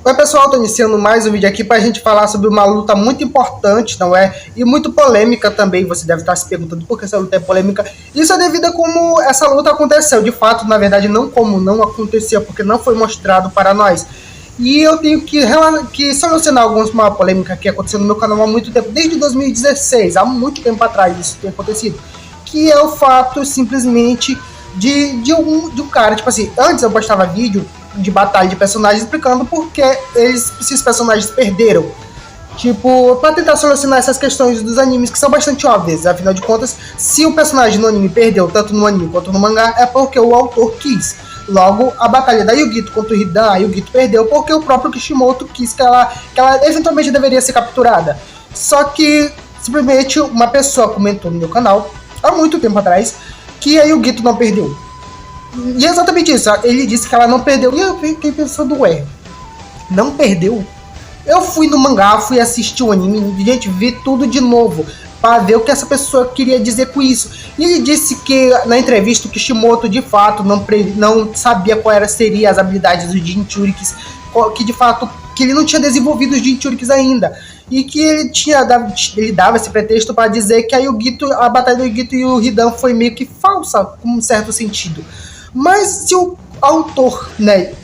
Oi pessoal, tô iniciando mais um vídeo aqui pra gente falar sobre uma luta muito importante, não é? E muito polêmica também, você deve estar se perguntando por que essa luta é polêmica. Isso é devido a como essa luta aconteceu, de fato, na verdade não como não aconteceu, porque não foi mostrado para nós. E eu tenho que solucionar alguma polêmica que aconteceu no meu canal há muito tempo, desde 2016, há muito tempo atrás isso tem acontecido. Que é o fato, simplesmente, de um cara, tipo assim, antes eu postava vídeo de batalha de personagens explicando por que esses personagens perderam. Tipo, pra tentar solucionar essas questões dos animes que são bastante óbvias. Afinal de contas, se o personagem no anime perdeu, tanto no anime quanto no mangá, é porque o autor quis. Logo, a batalha da Yugito contra o Hidan, a Yugito perdeu porque o próprio Kishimoto quis que ela eventualmente deveria ser capturada. Só que, simplesmente, uma pessoa comentou no meu canal, há muito tempo atrás, que a Yugito não perdeu. E é exatamente isso, ele disse que ela não perdeu. E eu fiquei pensando, ué, não perdeu? Eu fui no mangá, fui assistir o anime, gente, vi tudo de novo, para ver o que essa pessoa queria dizer com isso. E ele disse que, na entrevista, o Kishimoto, de fato, não sabia quais seriam as habilidades dos Jinchurikis, que, de fato, que ele não tinha desenvolvido os Jinchurikis ainda. E que ele dava esse pretexto para dizer que a batalha do Yugito e o Hidan foi meio que falsa, com um certo sentido. Mas se o autor, né,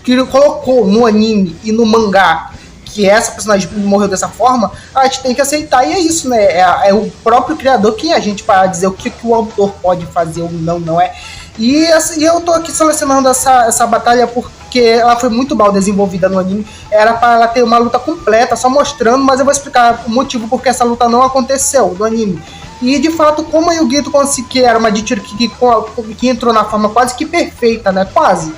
que colocou no anime e no mangá que essa personagem morreu dessa forma, a gente tem que aceitar, e é isso, né? É o próprio criador quem é a gente para dizer o que o autor pode fazer ou não, não é? E eu tô aqui selecionando essa batalha porque ela foi muito mal desenvolvida no anime. Era para ela ter uma luta completa, só mostrando, mas eu vou explicar o motivo porque essa luta não aconteceu no anime. E de fato, como a Yugito que era uma Jinchuri que entrou na forma quase que perfeita, né? Quase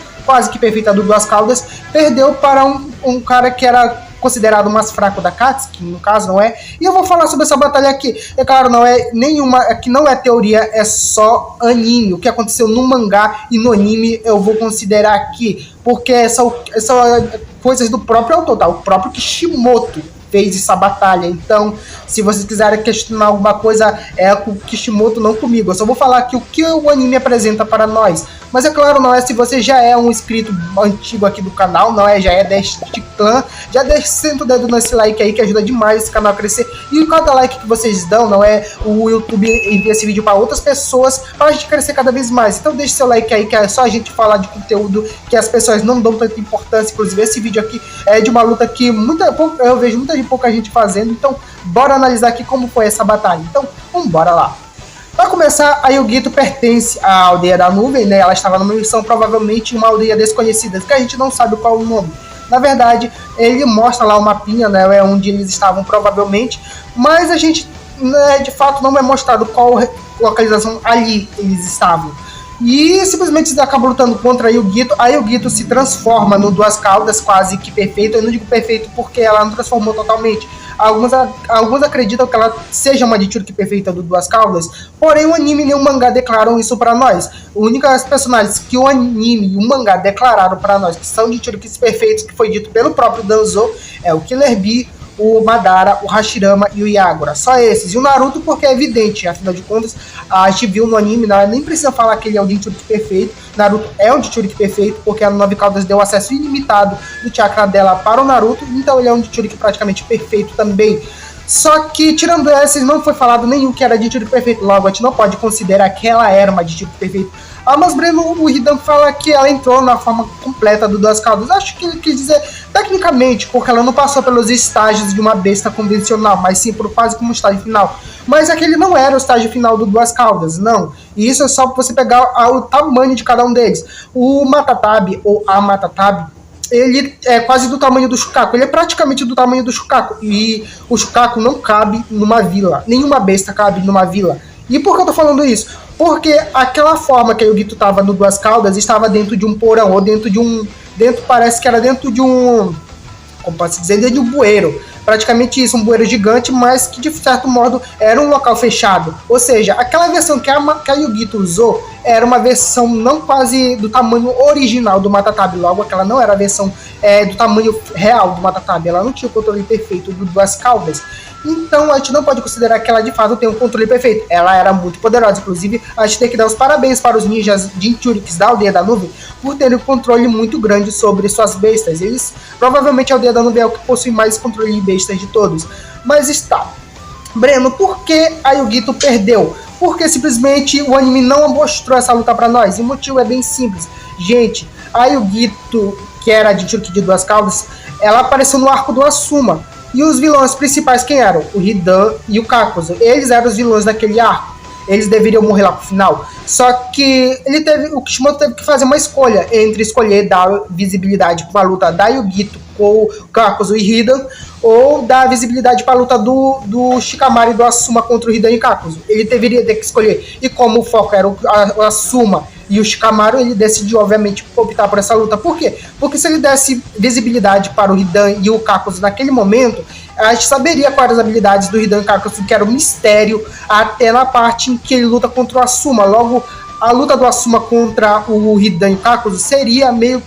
que perfeita do Duas Caudas, perdeu para um cara que era considerado o mais fraco da Katsuki, no caso, não é? E eu vou falar sobre essa batalha aqui. É claro, não é nenhuma, aqui não é teoria, é só anime. O que aconteceu no mangá e no anime eu vou considerar aqui, porque são coisas do próprio autor, tá? O próprio Kishimoto fez essa batalha. Então, se vocês quiserem questionar alguma coisa, é com o Kishimoto, não comigo. Eu só vou falar aqui o que o anime apresenta para nós. Mas é claro, não é, se você já é um inscrito antigo aqui do canal, não é, já é deste clã, já senta o dedo nesse like aí que ajuda demais esse canal a crescer. E cada like que vocês dão, não é, o YouTube envia esse vídeo para outras pessoas para a gente crescer cada vez mais. Então deixe seu like aí, que é só a gente falar de conteúdo que as pessoas não dão tanta importância. Inclusive esse vídeo aqui é de uma luta que eu vejo pouca gente fazendo. Então bora analisar aqui como foi essa batalha. Então vambora lá. Para começar, a Yugito pertence à aldeia da nuvem, né? Ela estava numa missão, provavelmente uma aldeia desconhecida, que a gente não sabe qual o nome. Na verdade, ele mostra lá o mapinha, né? Onde eles estavam provavelmente, mas a gente, né, de fato, não é mostrado qual localização ali eles estavam. E simplesmente eles acabam lutando contra a Yugito. A Yugito se transforma no Duas Caudas, quase que perfeito. Eu não digo perfeito porque ela não transformou totalmente. Alguns acreditam que ela seja uma Jinchuriki perfeita do Duas Caudas, porém o anime e o mangá declaram isso para nós. Os únicos personagens que o anime e o mangá declararam para nós que são Jinchurikis perfeitos, que foi dito pelo próprio Danzo, é o Killer Bee, o Madara, o Hashirama e o Yagura. Só esses. E o Naruto porque é evidente, afinal de contas, a gente viu no anime, nem precisa falar que ele é um Jinchuriki perfeito. Naruto é um Jinchuriki perfeito porque a Nove Caudas deu acesso ilimitado do chakra dela para o Naruto, então ele é um Jinchuriki praticamente perfeito também. Só que, tirando esses, não foi falado nenhum que era Jinchuriki perfeito. Logo, a gente não pode considerar que ela era uma Jinchuriki perfeita. Mas Breno, o Hidan fala que ela entrou na forma completa do Duas Caudas. Acho que ele quis dizer tecnicamente, porque ela não passou pelos estágios de uma besta convencional, mas sim por quase como estágio final. Mas aquele não era o estágio final do Duas Caudas, não. E isso é só pra você pegar o tamanho de cada um deles. O Matatabi, ou a Matatabi, ele é quase do tamanho do Shukaku. Ele é praticamente do tamanho do Shukaku. E o Shukaku não cabe numa vila. Nenhuma besta cabe numa vila. E por que eu tô falando isso? Porque aquela forma que a Yugito tava no Duas Caudas estava dentro de um porão, ou parece que era dentro de um, como posso dizer, dentro de um bueiro. praticamente isso, um bueiro gigante, mas que de certo modo era um local fechado. Ou seja, aquela versão que a Yugito usou era uma versão não quase do tamanho original do Matatabi, logo aquela não era a versão do tamanho real do Matatabi, ela não tinha o controle perfeito do Duas Caudas. Então a gente não pode considerar que ela de fato tem um controle perfeito. Ela era muito poderosa, inclusive a gente tem que dar os parabéns para os ninjas Jinchurikis da Aldeia da Nuvem por terem um controle muito grande sobre suas bestas. Eles, provavelmente a Aldeia da Nuvem é o que possui mais controle de bestas de todos. Mas está. Breno, por que a Yugito perdeu? Porque simplesmente o anime não mostrou essa luta pra nós. E o motivo é bem simples. Gente, a Yugito, que era a Jinchuriki de Duas Caudas, ela apareceu no arco do Asuma. E os vilões principais quem eram? O Hidan e o Kakuzu. Eles eram os vilões daquele arco. Eles deveriam morrer lá pro final. Só que o Kishimoto teve que fazer uma escolha entre escolher dar visibilidade para a luta da Yugito com o Kakuzu e Hidan, ou dar visibilidade para a luta do Shikamaru e do Asuma contra o Hidan e Kakuzu. Ele deveria ter que escolher. E como o foco era o Asuma e o Shikamaru, ele decidiu, obviamente, optar por essa luta. Por quê? Porque se ele desse visibilidade para o Hidan e o Kakuzu naquele momento, a gente saberia quais eram as habilidades do Hidan e Kakuzu, que era um mistério, até na parte em que ele luta contra o Asuma. Logo, a luta do Asuma contra o Hidan e o Kakuzu seria meio...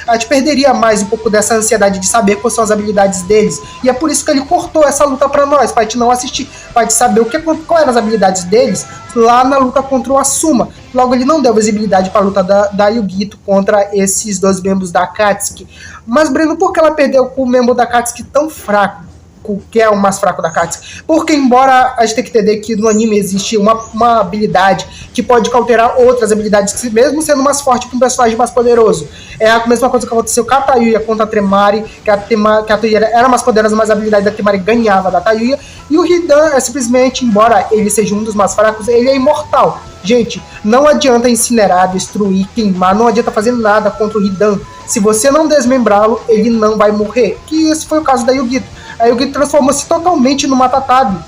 a gente perderia mais um pouco dessa ansiedade de saber quais são as habilidades deles. E é por isso que ele cortou essa luta pra nós, pra gente não assistir, pra gente saber quais eram as habilidades deles lá na luta contra o Asuma. Logo, ele não deu visibilidade pra luta da Yugito contra esses dois membros da Akatsuki. Mas, Breno, por que ela perdeu com o membro da Akatsuki tão fraco? Que é o mais fraco da Akatsuki? Porque, embora a gente tenha que entender que no anime existe uma habilidade que pode alterar outras habilidades, mesmo sendo mais forte que um personagem mais poderoso. É a mesma coisa que aconteceu com a Tayuya contra a Temari, que a Tayuya era mais poderosa, mas a habilidade da Temari ganhava da Tayuya. E o Hidan é simplesmente, embora ele seja um dos mais fracos, ele é imortal. Gente, não adianta incinerar, destruir, queimar, não adianta fazer nada contra o Hidan. Se você não desmembrá-lo, ele não vai morrer. Que esse foi o caso da Yugito. A Yugito transformou-se totalmente no Matatabi.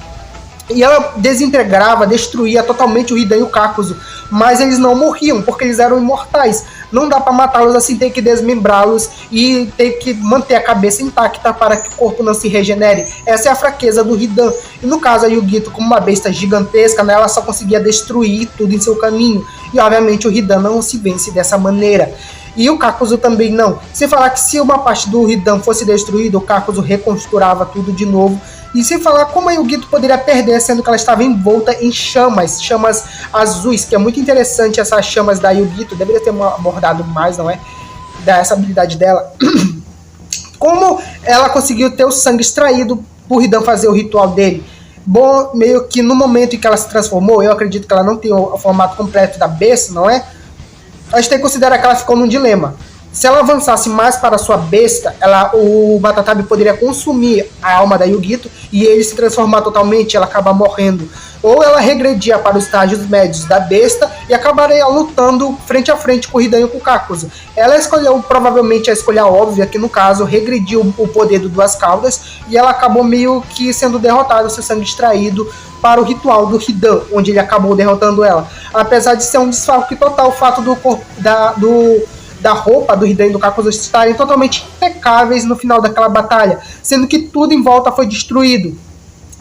E ela desintegrava, destruía totalmente o Hidan e o Kakuzu. Mas eles não morriam, porque eles eram imortais. Não dá pra matá-los assim, tem que desmembrá-los e tem que manter a cabeça intacta para que o corpo não se regenere. Essa é a fraqueza do Hidan. E no caso, a Yugito, como uma besta gigantesca, né, ela só conseguia destruir tudo em seu caminho. E obviamente o Hidan não se vence dessa maneira. E o Kakuzu também não. Sem falar que se uma parte do Hidan fosse destruída, o Kakuzu reconsturava tudo de novo. E sem falar como a Yugito poderia perder, sendo que ela estava envolta em chamas azuis, que é muito interessante essas chamas da Yugito. Deveria ter abordado mais, não é? Dessa habilidade dela. Como ela conseguiu ter o sangue extraído por Hidan fazer o ritual dele? Bom, meio que no momento em que ela se transformou, eu acredito que ela não tem o formato completo da besta, não é? A gente tem que considerar que ela ficou num dilema. Se ela avançasse mais para a sua besta, o Matatabi poderia consumir a alma da Yugito e ele se transformar totalmente e ela acabar morrendo. Ou ela regredia para os estágios médios da besta e acabaria lutando frente a frente com o Hidan e com o Kakuzu. Ela escolheu provavelmente a escolha óbvia, que no caso regrediu o poder do Duas Caudas e ela acabou meio que sendo derrotada, seu sangue extraído para o ritual do Hidan, onde ele acabou derrotando ela. Apesar de ser um desfalque total o fato do corpo da roupa do Hidan e do Kakuzu estarem totalmente impecáveis no final daquela batalha, sendo que tudo em volta foi destruído.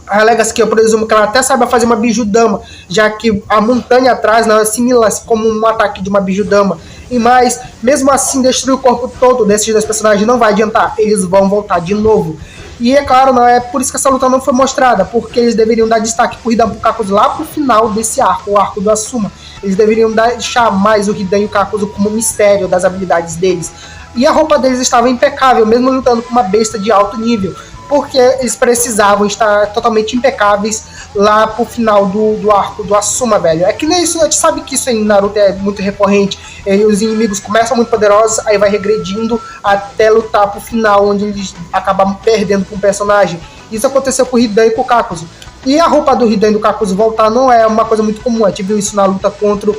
Alega-se que eu presumo que ela até saiba fazer uma bijudama, já que a montanha atrás não assimila-se como um ataque de uma bijudama. E mais, mesmo assim, destruir o corpo todo desses dois personagens não vai adiantar, eles vão voltar de novo. E é claro, não é por isso que essa luta não foi mostrada, porque eles deveriam dar destaque pro Hidan e pro Kakuzu lá pro final desse arco, o arco do Asuma. Eles deveriam deixar mais o Hidan e o Kakuzu como mistério das habilidades deles. E a roupa deles estava impecável, mesmo lutando com uma besta de alto nível, porque eles precisavam estar totalmente impecáveis lá pro final do arco do Asuma, velho. É que nem isso, a gente sabe que isso em Naruto é muito recorrente. Os inimigos começam muito poderosos, aí vai regredindo até lutar pro final, onde eles acabam perdendo com o personagem. Isso aconteceu com o Hidan e com o Kakuzu. E a roupa do Hidan e do Kakuzu voltar não é uma coisa muito comum. A gente viu isso na luta contra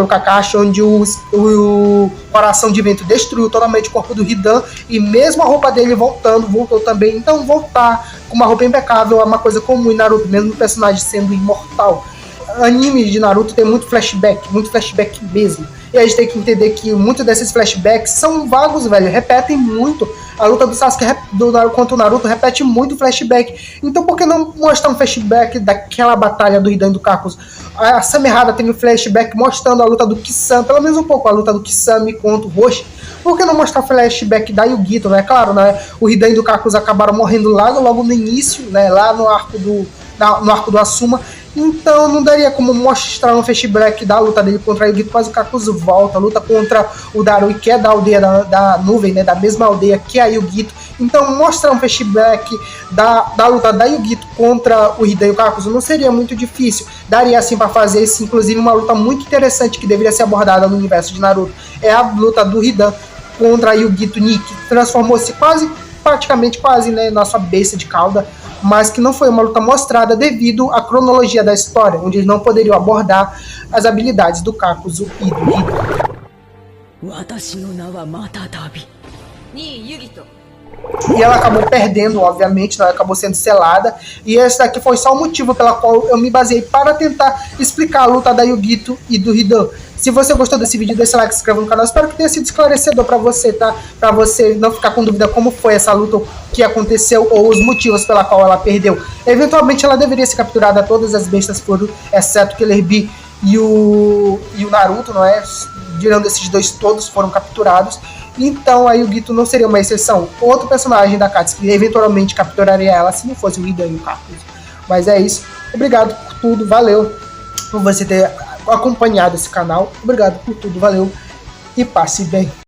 o Kakashi, onde o coração de vento destruiu totalmente o corpo do Hidan, e mesmo a roupa dele voltou também. Então voltar com uma roupa impecável é uma coisa comum em Naruto, mesmo o personagem sendo imortal. Anime de Naruto tem muito flashback mesmo. E a gente tem que entender que muitos desses flashbacks são vagos, velho, repetem muito. A luta do Sasuke contra o Naruto repete muito o flashback. Então por que não mostrar um flashback daquela batalha do Hidan e do Kakuzu? A Samehada teve um flashback mostrando a luta do Kisame, pelo menos um pouco, a luta do Kisame contra o Roshi. Por que não mostrar o flashback da Yugito, né? Claro, né? O Hidan e do Kakuzu acabaram morrendo logo no início, né? Lá no arco do Asuma. Então não daria como mostrar um flashback da luta dele contra a Yugito, mas o Kakuzu volta, luta contra o Darui, que é da aldeia da nuvem, né, da mesma aldeia que a Yugito. Então mostrar um flashback da luta da Yugito contra o Hidan e o Kakuzu não seria muito difícil. Daria assim para fazer isso, inclusive uma luta muito interessante que deveria ser abordada no universo de Naruto. É a luta do Hidan contra a Yugito Ni, que transformou-se praticamente quase, né, nossa besta de cauda, mas que não foi uma luta mostrada devido à cronologia da história, onde eles não poderiam abordar as habilidades do Kakuzu e do Hidan. E ela acabou perdendo, obviamente, ela acabou sendo selada, e esse daqui foi só o motivo pela qual eu me baseei para tentar explicar a luta da Yugito e do Hidan. Se você gostou desse vídeo, deixa like, se inscreva no canal. Espero que tenha sido esclarecedor para você, tá? Para você não ficar com dúvida como foi essa luta, o que aconteceu ou os motivos pela qual ela perdeu. Eventualmente ela deveria ser capturada, todas as bestas foram, exceto Killer Bee e o Naruto, não é? Tirando esses dois, todos foram capturados. Então a Yugito não seria uma exceção. Outro personagem da Katsuki eventualmente capturaria ela se não fosse o Hidan e o Kakuzu. Mas é isso. Obrigado por tudo. Valeu por você ter acompanhado esse canal. Obrigado por tudo. Valeu e passe bem.